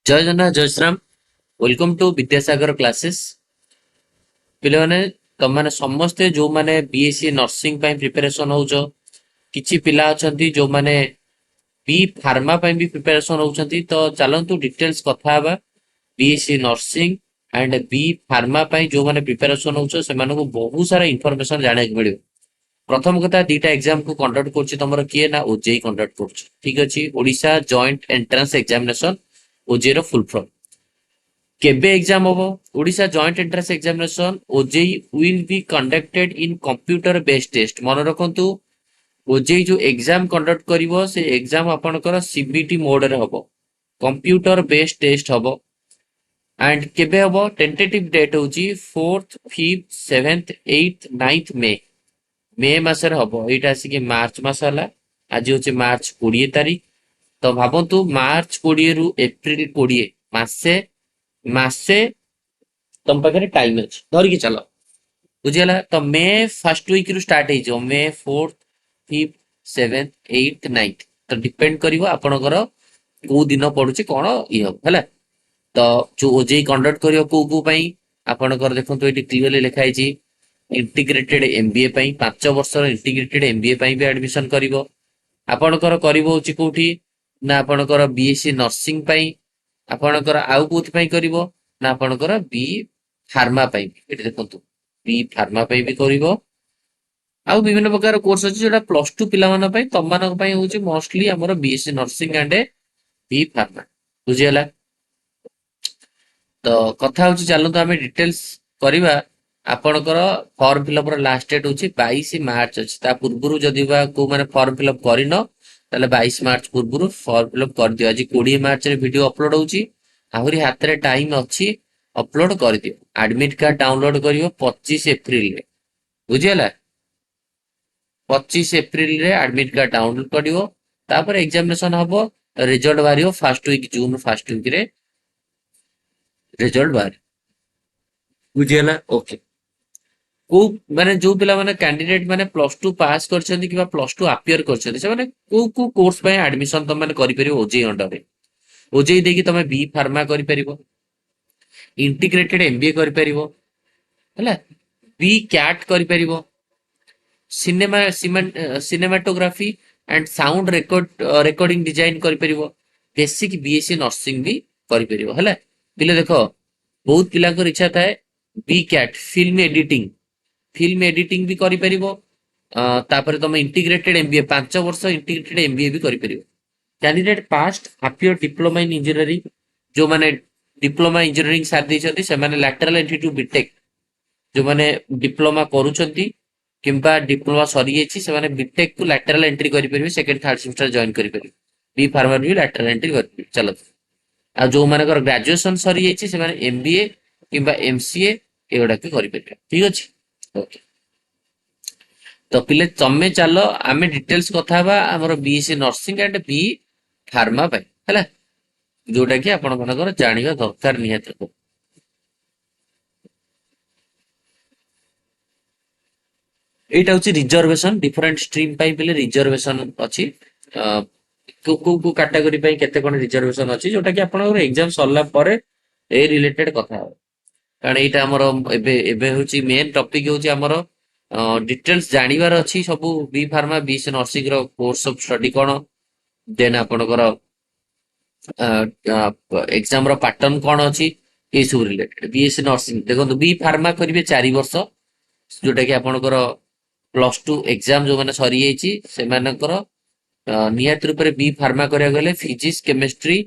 जय जगन्नाथ जय Shriram. Welcome to Vidyasagar classes. पिले तुम मैंने समस्ते जो मैंने बीएससी नर्सिंग प्रिपरेशन हो किछि पिला अछंती जो मैंने बी फार्मा भी प्रिपरेशन होउछंती। तो चलंतु डिटेल्स कथा हबा BSc nursing and B pharma जो मैंने प्रिपरेशन होउछ से मानको बहुत सारा इन्फॉर्मेशन जाने को मिलियो। प्रथम कथा दीटा एग्जाम को कंडक्ट करछि तमरो किए ना ओजेई कंडक्ट करछि। ठीक अछि, Odisha joint entrance examination OJEE रो फुल फॉर्म। केबे एग्जाम होबो? Odisha joint entrance examination OJEE will be conducted in computer based test. मन रखंतु ओजेई जो एग्जाम कंडक्ट करिवो से एग्जाम आपनकर सीबीटी मोड रे होबो, कंप्यूटर बेस्ड टेस्ट होबो। एंड केबे होबो? टेंटेटिव डेट होची 4th 5th 7th 8th 9th मे मासरे होबो। एटा आसी मार्च मास हला, आज होची मार्च 20 तारीख। तो भाबंतु मार्च 20 रु एप्रिल 20 मासे मासे तुम पाखे टाइम अच्छे धरिकी चल। बुझीगला? तो मे फर्स्ट वीक रु स्टार्ट हो मे 4th 5th 7th 8th 9th। तो डिपेंड करिवो आपनकर को दिन पडुची कोन इ हो हला। तो जो ओजेई कंडक्ट करियो को पई आपनकर देखंतु एटी क्लियरली लिखा हिची इंटीग्रेटेड एमबीए पई 5 वर्षर इंटीग्रेटेड एमबीए पई भी एडमिशन करिवो। आपनकर करिवो होची कोठी ना आपनकर बीएससी नर्सिंग पई आपनकर आउ कोथि पई करिवो ना आपनकर बी फार्मा पई एटी देखंतु बी फार्मा पई भी करिवो। आउ विभिन्न प्रकार कोर्स अछि जेटा प्लस 2 पिला माने पई तम मानक पई होची मोस्टली हमर BSc nursing and B pharma. बुझियला? तो कथा होची चलंतु हमें डिटेल्स करिवा। आपनकर फॉर्म फिलअप रो लास्ट डेट होची 22 मार्च अछि। ता पूर्वरु जदि बा को माने फॉर्म फिलअप करिनो ताले 22 मार्च पूर्वरु फॉर्म फिलअप कर दियो। आज 20 मार्च रे वीडियो अपलोड होची, आहुरी हाथ रे टाइम अछि, अपलोड कर दियो। एडमिट कार्ड डाउनलोड करियो 25 एप्रिल रे। बुझियला? 25 एप्रिल रे एडमिट कार्ड डाउनलोड करियो। तापर एग्जामिनेशन हबो, रिजल्ट बारियो first week June first week रे रिजल्ट बार। बुझियला? ओके। को माने जो पिला माने कैंडिडेट माने +2 पास करछन्ती किबा +2 अपियर करछन्ती से माने को कोर्स पय एडमिशन तुम माने करि परिबो ओजेई अंडर रे। ओजेई देकी तमे बी फार्मा करि परिबो, इंटीग्रेटेड एमबीए करि परिबो हैला, बी कैट करि परिबो, cinematography and sound recording design करि परिबो, बेसिक बीएससी नर्सिंग भी करि परिबो हैला। पिले देखो बहुत पिलांकर इच्छा थाए बी कैट फिल्म एडिटिंग भी करि परिबो। तापर तुम इंटीग्रेटेड एमबीए 5 वर्ष इंटीग्रेटेड एमबीए भी करि परिबो। Candidate past half year diploma in engineering जो माने डिप्लोमा इंजीनियरिंग साथ दैछन्ती से माने लैटरल एंट्री टू बीटेक जो माने डिप्लोमा करूछन्ती किंबा डिप्लोमा सरी जाइछि से माने बीटेक को लैटरल एंट्री करि परिबे, सेकंड थर्ड सेमेस्टर जॉइन करि परिबे। बी फार्मा भी लैटरल एंट्री करि परिबे। चलो आ जो मानकर ग्रेजुएशन सरी जाइछि से माने एमबीए किंबा एमसीए एगुडा के करि परिबे। ठीक अछि? ओके। तो पिले तमे चलो आमे डिटेल्स कथा बा हमर BSc nursing and B pharma पय हैला, जोटा कि आपण मानकर जानिबा दरकार नियत को। एटा होची रिजर्वेशन डिफरेंट स्ट्रीम पय पिले रिजर्वेशन अछि। को कैटेगरी पय केते कोन रिजर्वेशन अछि जोटा कि आपण एग्जाम सरला परे ए रिलेटेड कथा हो। कारण एटा हमर एबे एबे होची मेन टॉपिक होची हमर डिटेल्स जानिबार अछि सबु बी फार्मा बीएससी नर्सिंग रो कोर्स ऑफ स्टडी कोन, देन आपणकर एग्जाम रो पैटर्न कोन अछि ए सब रिलेटेड। बीएससी नर्सिंग देखो बी फार्मा करिवे 4 वर्ष जोटा कि आपणकर +2 एग्जाम जो माने सरी जाइछि से मानकर नियत रूप रे बी फार्मा करिया गले फिजिक्स केमिस्ट्री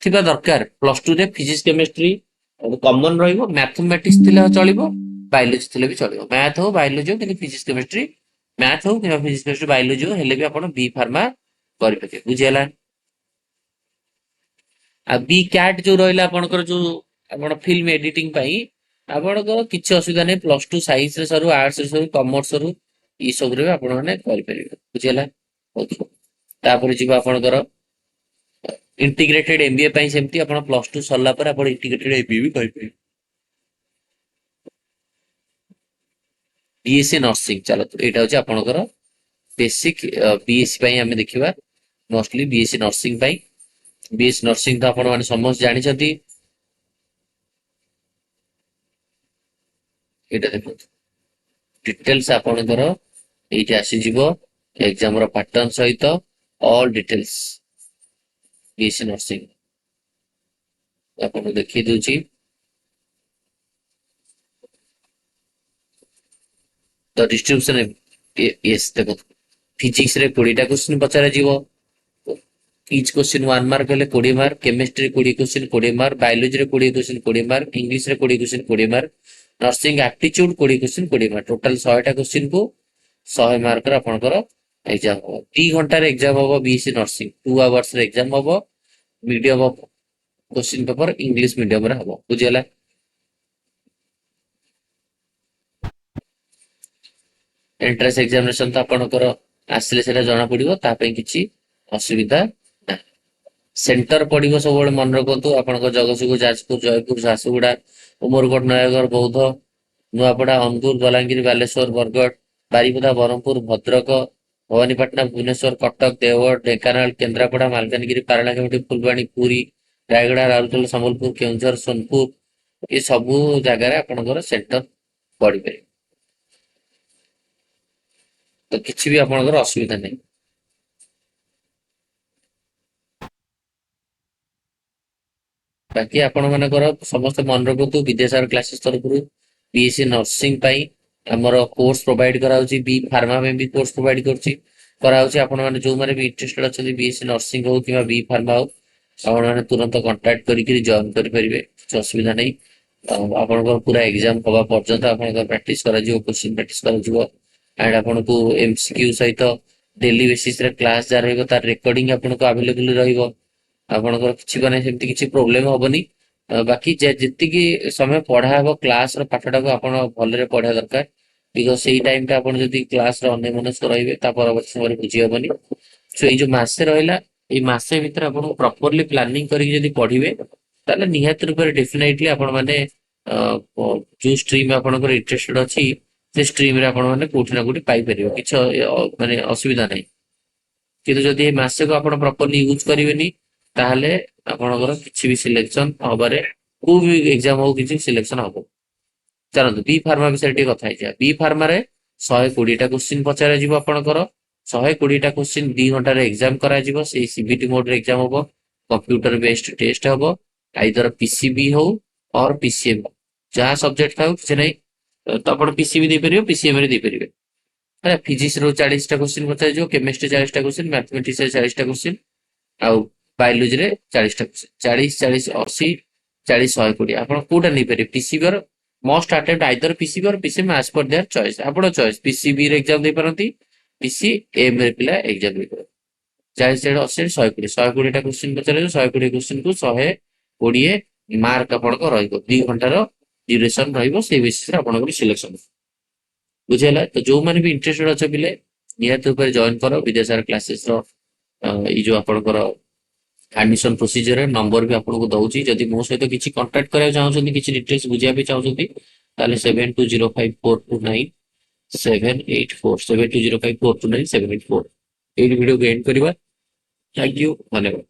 थिबा दरकार। +2 रे फिजिक्स केमिस्ट्री कॉमन रहिबो, मैथमेटिक्स थिले चलिबो, बायोलॉजी थिले भी चलिबो। मैथ हो बायोलॉजी हो कि फिजिक्स केमिस्ट्री मैथ हो कि फिजिक्स केमिस्ट्री बायोलॉजी हो हेले भी आपण बी फार्मा करि पके। बुझियला? आ बी कैट जो रहिला आपणकर जो आपण फिल्म एडिटिंग पई आपणकर किछि असुविधा नै, +2 साइंस रे सरू, आर्ट्स रे सरू, कॉमर्स रू ई सब रे आपण माने करि परिबे। बुझियला? ओके। तापर जिबा आपणकर इंटीग्रेटेड एमबीए पई सेमती आपण +2 सरला पर आपण इंटीग्रेटेड एमबीए भी करि परिबे। बीएससी नर्सिंग चलो तो एटा होची आपणकर बेसिक बीएससी पई हमें देखिबा मोस्टली बीएससी नर्सिंग पई। बीएससी नर्सिंग तो आपण माने समस्त जानिछथि। एटा देखो डिटेल्स आपणकर एइटे आसी जिवो एग्जाम रो पैटर्न सहित ऑल डिटेल्स बीएससी नर्सिंग आपन देखि दोची। तो डिस्ट्रीब्यूशन यस देखो फिजिक्स रे 20 टा क्वेश्चन पचारा जीवो। इच क्वेश्चन 1 मार्क हेले 20 mark, chemistry 20 question 20 mark, biology रे 20 क्वेश्चन 20 मार्क, इंग्लिश रे 20 question 20 mark, nursing aptitude 20 question 20 mark, total 100 टा क्वेश्चन को 100 मार्क रे आपनकर एग्जाम हो। 2 घंटा रे एग्जाम हो बीएससी नर्सिंग, 2 आवर्स रे एग्जाम हो। Medium of question paper English medium रे हो बुझियला। एंट्रेंस एग्जामिनेशन तो आपनकर आसले सेटा जणा पड़िबो, ता पे किछि असुविधा ना। सेंटर पड़िबो सब मन रखु आपनकर जगतसिंहपुर, जाजपुर, जयपुर, झारसुगुड़ा, उमरकोट, नयागढ़, बौद्ध, नुआपड़ा, अनुगुल, बलांगीर, बालेश्वर, बरगढ़, बारिपदा, ब्रह्मपुर, भद्रक, भवानीपाटना, भुवनेश्वर, कटक, देवगढ़, ढेंकानाल, केन्द्रापड़ा, मालकानगिरी, पारलाखेमुंडी, फुलबाणी, पुरी, रायगड़ा, राउरकेला, संबलपुर, केउंझर, सोनपुर ये सबू जगार आपनकर सेंटर पड़ पारे। तो किसी भी आपनकर असुविधा नहीं। बाकी आपण मानकर समस्त मन रखु विद्यासागर क्लासेस तरफ बीएससी नर्सिंग पाई हमर कोर्स प्रोवाइड कराउची। बी फार्मा में भी कोर्स प्रोवाइड करची कराउची। आपण माने जो माने भी इंटरेस्टेड अछथि बीएससी नर्सिंग हो किबा बी फार्मा हो, आपण माने तुरंत कांटेक्ट करिकरी जॉइन करि परिबे, कुछ असुविधा नहीं। आपनकर पूरा एग्जाम होबा पर्यंत आपनकर प्रैक्टिस करा जिवो, क्वेश्चन प्रैक्टिस करा जिवो एंड आपनको एमसीक्यू सहित डेली बेसिस रे क्लास जा रहइबो, तार रिकॉर्डिंग आपनको अवेलेबल रहइबो। आपनकर किछि माने सेमति किछि प्रॉब्लम होबनी। बाकी जेतिकी समय पढ़ा हबो क्लास रो पाठटा को आपण भलरे पढ़ा दरकार, बिकॉज़ सेही टाइम ता आपण जदी क्लास रो अन्य मनस्क रहिबे ता परवर्ती समय रे बुझी हबनी। सो एई जो मासे रहिला एई मासे भीतर आपण प्रॉपर्ली प्लानिंग करी जदी पढ़िबे ताले निहात रूप रे डेफिनेटली आपण माने जो स्ट्रीम आपनकर इंटरेस्टेड अछि से स्ट्रीम रे आपण माने कोठी ना कोठी पाई परिबो, किछ माने असुविधा नै। किंतु जदि ए मासे को आपण प्रॉपर्ली यूज करिवेनी ताहले आपनकर किछि भी सिलेक्शन हबारे को भी एग्जाम हो किछि सिलेक्शन हबो। चलନ୍ତୁ बी फार्मा विषय टी कथा हिजा। बी फार्मा रे 120 टा क्वेश्चन पचारा जिवो आपनकर। 120 टा क्वेश्चन 2 घंटा रे एग्जाम करा जिवो। सेही सीबीटी मोड रे एग्जाम हबो, कंप्यूटर बेस्ड टेस्ट हबो, आइदर पीसीबी हो और पीसीएम जहां सब्जेक्ट थाउ किछि नै तो आपण पीसीबी दे परिबो, पीसीएम रे दे परिबे। है फिजिक्स रो 40 टा क्वेश्चन पचारा जिवो, केमिस्ट्री 40 टा क्वेश्चन, मैथमेटिक्स रे 40 टा क्वेश्चन आउ बायोलॉजी रे 40 टा क्वेश्चन। 40 40 80 40 120 आपण कोटा नै परिबे। पीसीबी रो मोस्ट अटेम्प्ट आइदर पीसीबी और PCM as per their choice. आपण चॉइस पीसीबी रे एग्जाम दे परंती, पीसीएम रे पिला एग्जाम दे परंती। 40 80 120 120 टा क्वेश्चन पचारे, 120 क्वेश्चन को 120 मार्क आपण को रहइबो। 2 घंटा रो ड्यूरेशन रहइबो, से बेसिस रे आपण को सिलेक्शन बुझेला। तो जो माने भी इंटरेस्टेड अछ पिले नियत ऊपर जॉइन करो विद्यासागर क्लासेस रो। ई जो आपण को एडमिशन प्रोसीजर नंबर भी आपको दउची। जदि मो सहित किछि कांटेक्ट करा चाहउछन्ती, किछि डिटेल्स बुझिया भी चाहउछन्ती ताले 7205429784 7205429784 एई वीडियो को एंड करबा। थैंक यू, धन्यवाद।